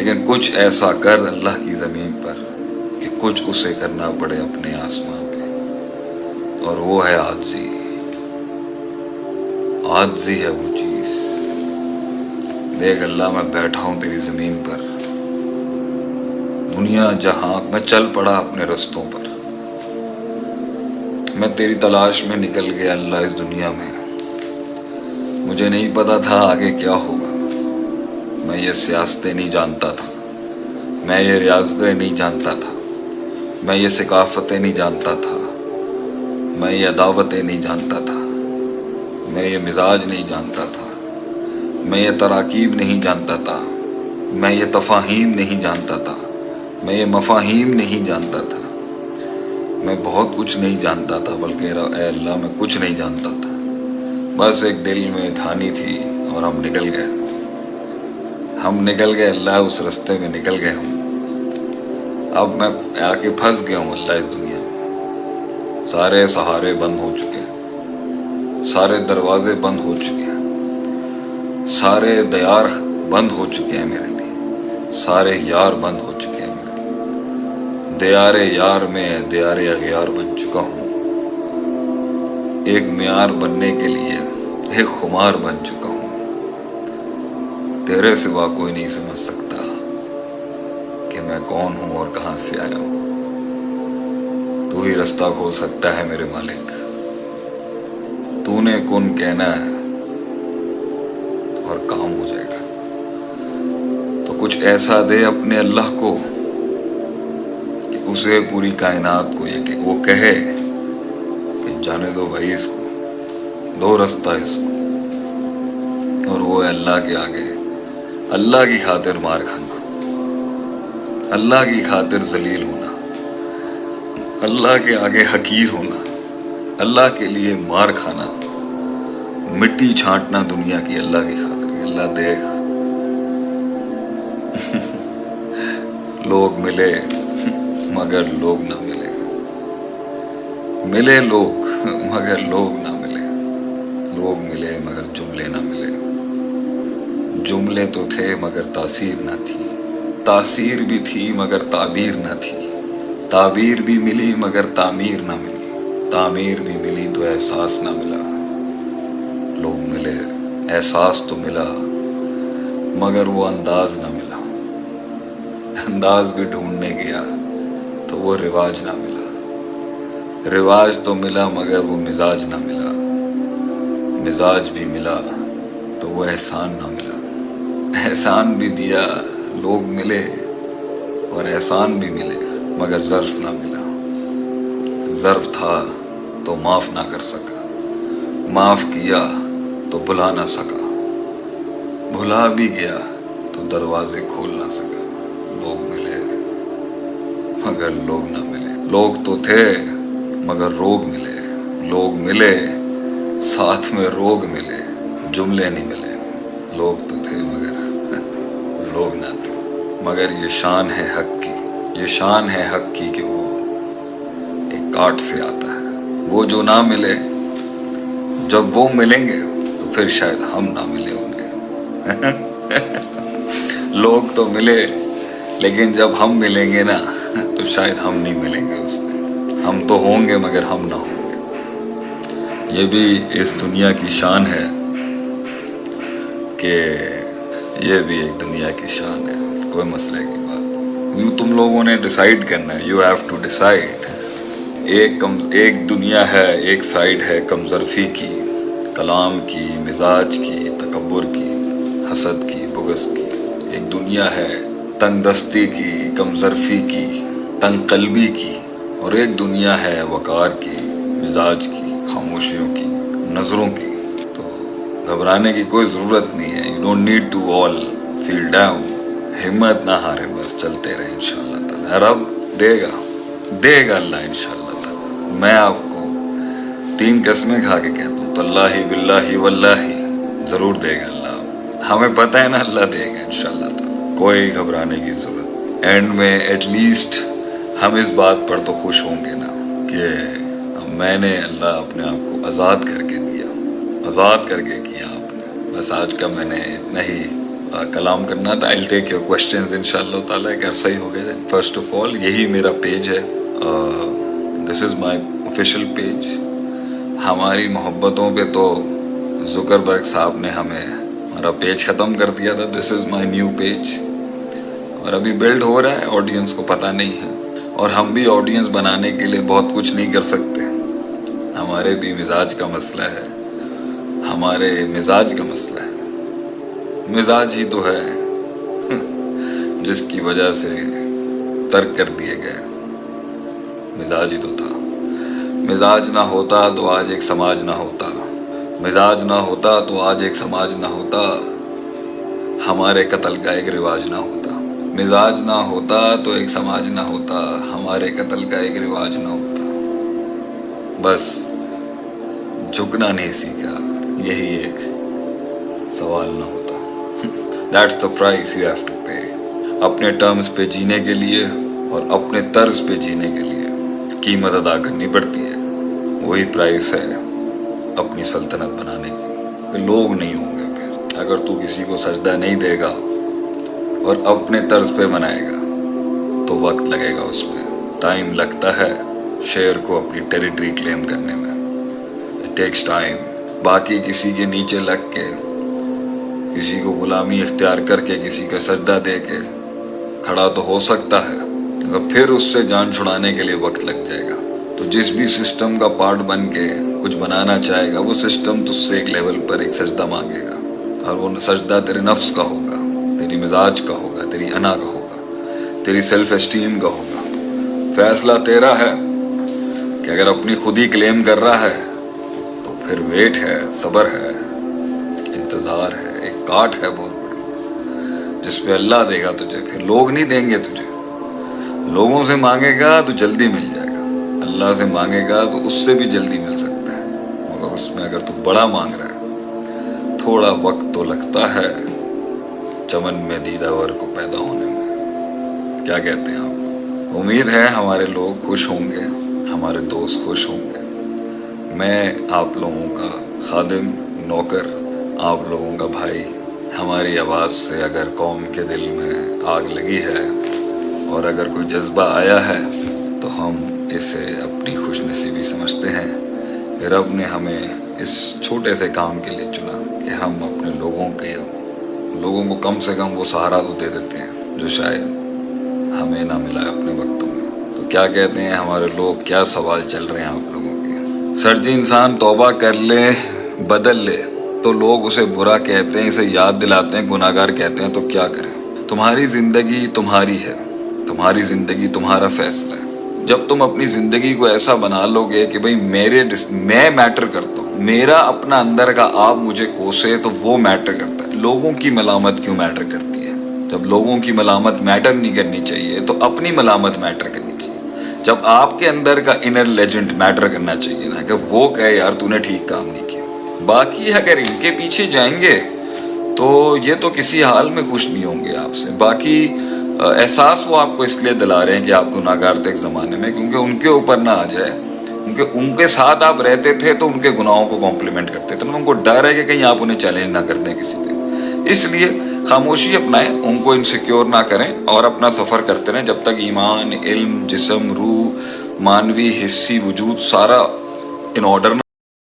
لیکن کچھ ایسا کر اللہ کی زمین پر کہ کچھ اسے کرنا پڑے اپنے آسمان پہ، اور وہ ہے عاجزی۔ عاجزی ہے وہ چیز۔ دیکھ اللہ، میں بیٹھا ہوں تیری زمین پر، دنیا جہاں میں چل پڑا اپنے رستوں پر، میں تیری تلاش میں نکل گیا اللہ اس دنیا میں۔ مجھے نہیں پتا تھا آگے کیا ہوگا، میں یہ سیاستیں نہیں جانتا تھا، میں یہ ریاستیں نہیں جانتا تھا، میں یہ ثقافتیں نہیں جانتا تھا، میں یہ عداوتیں نہیں جانتا تھا، میں یہ مزاج نہیں جانتا تھا، میں یہ تراکیب نہیں جانتا تھا، میں یہ تفاہیم نہیں جانتا تھا، میں یہ مفاہیم نہیں جانتا تھا، میں بہت کچھ نہیں جانتا تھا، بلکہ اے اللہ میں کچھ نہیں جانتا تھا۔ بس ایک دل میں دھانی تھی اور ہم نکل گئے اللہ، اس رستے میں نکل گئے ہم۔ اب میں آ کے پھنس گیا ہوں اللہ اس دنیا میں۔ سارے سہارے بند ہو چکے ہیں، سارے دروازے بند ہو چکے ہیں، سارے دیار بند ہو چکے ہیں میرے لیے، سارے یار بند ہو چکے ہیں میرے لیے۔ دیار یار میں دیار اغیار بن چکا ہوں، ایک معیار بننے کے لیے ایک خمار بن چکا ہوں۔ تیرے سوا کوئی نہیں سمجھ سکتا کہ میں کون ہوں اور کہاں سے آیا ہوں۔ تو ہی رستہ کھول سکتا ہے میرے مالک، تو نے کن کہنا ہے اور کام ہو جائے گا۔ تو کچھ ایسا دے اپنے اللہ کو کہ اسے پوری کائنات کو یہ کہ وہ کہے کہ جانے دو بھائی اس کو، دو رستہ اس کو، اور وہ ہے اللہ کے آگے اللہ کی خاطر مار کھانا، اللہ کی خاطر ذلیل ہونا، اللہ کے آگے حقیر ہونا، اللہ کے لیے مار کھانا، مٹی چھانٹنا دنیا کی اللہ کی خاطر۔ اللہ دیکھ لوگ ملے مگر لوگ نہ ملے، ملے لوگ مگر لوگ نہ ملے، لوگ ملے مگر جملے نہ ملے، جملے تو تھے مگر تاثیر نہ تھی، تاثیر بھی تھی مگر تعبیر نہ تھی، تعبیر بھی ملی مگر تعمیر نہ ملی، تعمیر بھی ملی تو احساس نہ ملا۔ لوگ ملے، احساس تو ملا مگر وہ انداز نہ ملا، انداز بھی ڈھونڈنے گیا تو وہ رواج نہ ملا، رواج تو ملا مگر وہ مزاج نہ ملا، مزاج بھی ملا تو وہ احسان نہ ملا، احسان بھی دیا، لوگ ملے اور احسان بھی ملے مگر ظرف نہ ملا، ظرف تھا تو معاف نہ کر سکا، معاف کیا تو بھلا نہ سکا، بھلا بھی گیا تو دروازے کھول نہ سکا۔ لوگ ملے مگر لوگ نہ ملے، لوگ تو تھے مگر روگ ملے، لوگ ملے ساتھ میں روگ ملے، جملے نہیں ملے۔ لوگ تو تھے مگر لوگ نہ تھے، مگر یہ شان ہے حق کی، یہ شان ہے حق کی کہ وہ ایک کاٹ سے آتا ہے۔ وہ جو نہ ملے، جب وہ ملیں گے تو پھر شاید ہم نہ ملے ہوں گے۔ لوگ تو ملے لیکن جب ہم ملیں گے نا تو شاید ہم نہیں ملیں گے اس میں، ہم تو ہوں گے مگر ہم نہ ہوں گے۔ یہ بھی اس دنیا کی شان ہے کہ یہ بھی ایک دنیا کی شان ہے، کوئی مسئلے کی بات یوں تم لوگوں نے ڈیسائیڈ کرنا ہے، یو ہیو ٹو ڈیسائیڈ۔ ایک دنیا ہے، ایک سائیڈ ہے کم ظرفی کی، کلام کی، مزاج کی، تکبر کی، حسد کی، بغض کی۔ ایک دنیا ہے تنگ دستی کی، کم ظرفی کی، تنگ قلبی کی، اور ایک دنیا ہے وقار کی، مزاج کی، خاموشیوں کی، نظروں کی۔ تو گھبرانے کی کوئی ضرورت نہیں ہے، you don't need to all feel down, ہمت نہ ہارے، بس چلتے رہے انشاءاللہ تعالی۔ رب دے گا اللہ انشاءاللہ تعالی۔ میں آپ کو 3 قسمیں کھا کے کہتا ہوں، تو اللہ باللہ واللہ ضرور دے گا اللہ۔ ہمیں پتہ ہے نا اللہ دے گا انشاءاللہ تعالی، کوئی گھبرانے کی ضرورت نہیں۔ اینڈ میں ایٹ لیسٹ ہم اس بات پر تو خوش ہوں گے نا کہ میں نے اللہ اپنے آپ کو آزاد کر کے دیا، آزاد کر کے کیا آپ نے۔ بس آج کا میں نے اتنا ہی کلام کرنا تھا. I'll take your questions انشاءاللہ تعالیٰ. ایک عرصہ ہی ہو گیا. فرسٹ آف آل یہی میرا پیج ہے. دس از مائی آفیشیل پیج. ہماری محبتوں پہ تو زکربرگ صاحب نے ہمارا پیج ختم کر دیا تھا. دس از مائی نیو پیج. اور ابھی بلڈ ہو رہا ہے. آڈینس کو پتہ نہیں ہے, اور ہم بھی آڈینس بنانے کے لیے بہت کچھ نہیں کر سکتے. ہمارے بھی مزاج کا مسئلہ ہے. ہمارے مزاج کا مسئلہ ہے. مزاج ہی تو ہے جس کی وجہ سے ترک کر دیے گئے. مزاج ہی تو تھا. مزاج نہ ہوتا تو آج ایک سماج نہ ہوتا. مزاج نہ ہوتا تو آج ایک سماج نہ ہوتا. ہمارے قتل کا ایک رواج نہ ہوتا. مزاج نہ ہوتا تو ایک سماج نہ ہوتا. ہمارے قتل کا ایک رواج نہ ہوتا. بس جھکنا نہیں سیکھا, یہی ایک سوال نہ ہوتا. That's the price you have to pay. اپنے ٹرمز پہ جینے کے لیے اور اپنے طرز پہ جینے کے لیے قیمت ادا کرنی پڑتی ہے. وہی پرائس ہے اپنی سلطنت بنانے کی. لوگ نہیں ہوں گے پھر. اگر تو کسی کو سجدہ نہیں دے گا اور اپنے طرز پہ بنائے گا تو وقت لگے گا. اس میں ٹائم لگتا ہے شیر کو اپنی ٹیریٹری کلیم کرنے میں. It takes time. باقی کسی کے نیچے لگ کے, کسی کو غلامی اختیار کر کے, کسی کا سجدہ دے کے کھڑا تو ہو سکتا ہے, مگر پھر اس سے جان چھڑانے کے لیے وقت لگ جائے گا. تو جس بھی سسٹم کا پارٹ بن کے کچھ بنانا چاہے گا, وہ سسٹم تجھ سے ایک لیول پر ایک سجدہ مانگے گا, اور وہ سجدہ تیرے نفس کا ہوگا, تیری مزاج کا ہوگا, تیری انا کا ہوگا, تیری سیلف اسٹیم کا ہوگا. فیصلہ تیرا ہے کہ اگر اپنی خود ہی کلیم کر رہا ہے تو پھر ویٹ ہے, صبر ہے, انتظار ہے, ایک کاٹ ہے بہت بڑی جس پہ اللہ دے گا تجھے. پھر لوگ نہیں دیں گے تجھے. لوگوں سے مانگے گا تو جلدی مل جائے گا, اللہ سے مانگے گا تو اس سے بھی جلدی مل سکتا ہے. مگر اس میں اگر تو بڑا مانگ رہا ہے, تھوڑا وقت تو لگتا ہے چمن میں دیدہ ور کو پیدا ہونے میں. کیا کہتے ہیں آپ؟ امید ہے ہمارے لوگ خوش ہوں گے, ہمارے دوست خوش ہوں گے. میں آپ لوگوں کا خادم, نوکر, آپ لوگوں کا بھائی. ہماری آواز سے اگر قوم کے دل میں آگ لگی ہے اور اگر کوئی جذبہ آیا ہے تو ہم اسے اپنی خوش نصیبی سمجھتے ہیں. رب نے ہمیں اس چھوٹے سے کام کے لیے چنا کہ ہم اپنے لوگوں کو کم سے کم وہ سہارا تو دے دیتے ہیں جو شاید ہمیں نہ ملا اپنے وقتوں میں. تو کیا کہتے ہیں ہمارے لوگ, کیا سوال چل رہے ہیں آپ لوگوں کے؟ سر جی, انسان توبہ کر لے, بدل لے تو لوگ اسے برا کہتے ہیں, اسے یاد دلاتے ہیں, گناہگار کہتے ہیں. تو کیا کریں؟ تمہاری زندگی تمہاری ہے, تمہاری زندگی تمہارا فیصلہ ہے. جب تم اپنی زندگی کو ایسا بنا لو گے کہ بھئی میں میٹر کرتا ہوں, میرا اپنا اندر کا آپ مجھے کوسے تو وہ میٹر کرتا ہے. لوگوں کی ملامت کیوں میٹر کرتی ہے؟ جب لوگوں کی ملامت میٹر نہیں کرنی چاہیے تو اپنی ملامت میٹر کرنی چاہیے. جب آپ کے اندر کا انر لیجنڈ میٹر کرنا چاہیے نا, کہ وہ کہے یار تو نے ٹھیک کام نہیں کیا. باقی اگر ان کے پیچھے جائیں گے تو یہ تو کسی حال میں خوش نہیں ہوں گے آپ سے. باقی احساس وہ آپ کو اس لیے دلا رہے ہیں کہ آپ گناہگار تھے ایک زمانے میں, کیونکہ ان کے اوپر نہ آ جائے. کیونکہ ان کے ساتھ آپ رہتے تھے تو ان کے گناہوں کو کمپلیمنٹ کرتے تھے. ان کو ڈر ہے کہ کہیں آپ انہیں چیلنج نہ کر دیں کسی دن. اس لیے خاموشی اپنائیں, ان کو انسیکیور نہ کریں, اور اپنا سفر کرتے رہیں جب تک ایمان, علم, جسم, روح, مانوی, حصی وجود سارا ان آرڈر